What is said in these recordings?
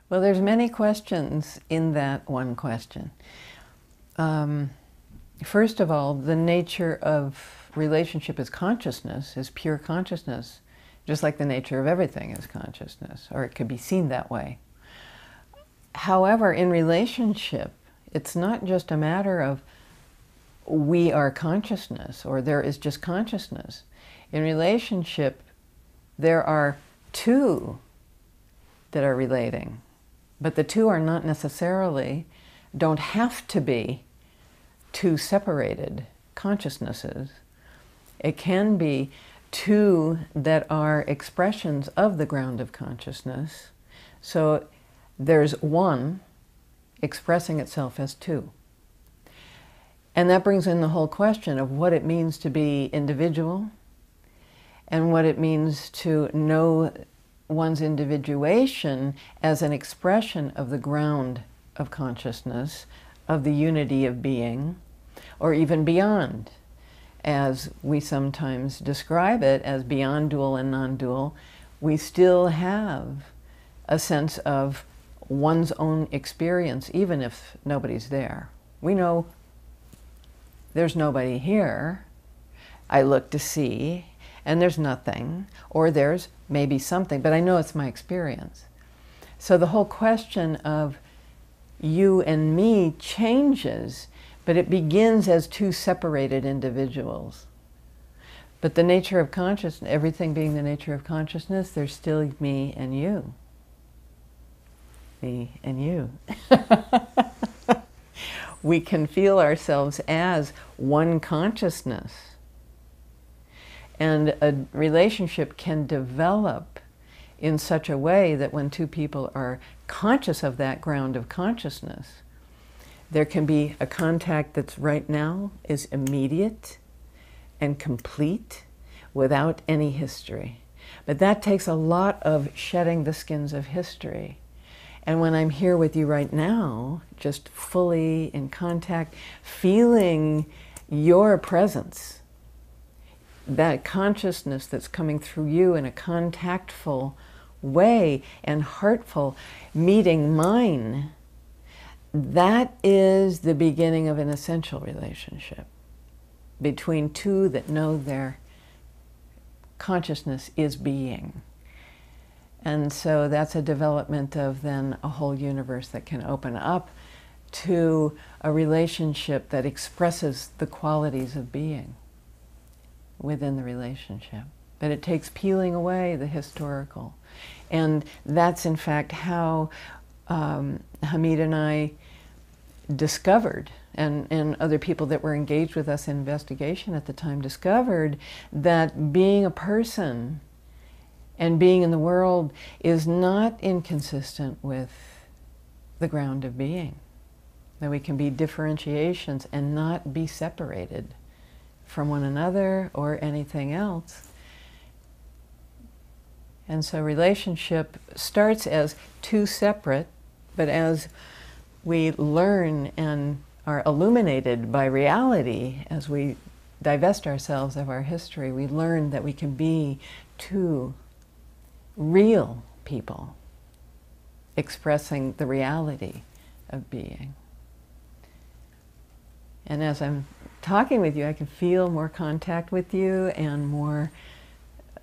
Well, there's many questions in that one question. First of all, the nature of relationship is consciousness, is pure consciousness, just like the nature of everything is consciousness, or it could be seen that way. However, in relationship, it's not just a matter of we are consciousness, or there is just consciousness. In relationship, there are two that are relating, but the two are not necessarily, don't have to be two separated consciousnesses. It can be two that are expressions of the ground of consciousness. So there's one expressing itself as two. And that brings in the whole question of what it means to be individual and what it means to know one's individuation as an expression of the ground of consciousness, of the unity of being, or even beyond, as we sometimes describe it as beyond dual and non-dual. We still have a sense of one's own experience, even if nobody's there. We know there's nobody here. I look to see, and there's nothing, or there's maybe something, but I know it's my experience. So the whole question of you and me changes, but it begins as two separated individuals. But the nature of consciousness, everything being the nature of consciousness, there's still me and you. Me and you. We can feel ourselves as one consciousness. And a relationship can develop in such a way that when two people are conscious of that ground of consciousness, there can be a contact that's right now is immediate and complete without any history. But that takes a lot of shedding the skins of history. And when I'm here with you right now, just fully in contact, feeling your presence, that consciousness that's coming through you in a contactful way and heartful, meeting mine, that is the beginning of an essential relationship between two that know their consciousness is being. And so that's a development of then a whole universe that can open up to a relationship that expresses the qualities of being within the relationship. But it takes peeling away the historical. And that's in fact how Hameed and I discovered, and other people that were engaged with us in investigation at the time discovered, that being a person and being in the world is not inconsistent with the ground of being. That we can be differentiations and not be separated from one another or anything else. And so relationship starts as two separate, but as we learn and are illuminated by reality, as we divest ourselves of our history, we learn that we can be two real people expressing the reality of being. And as I'm talking with you, I can feel more contact with you and more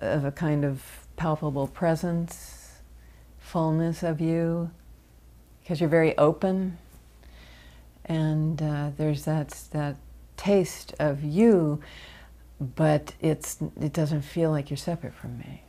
of a kind of palpable presence, fullness of you, because you're very open, and there's that taste of you, but it doesn't feel like you're separate from me.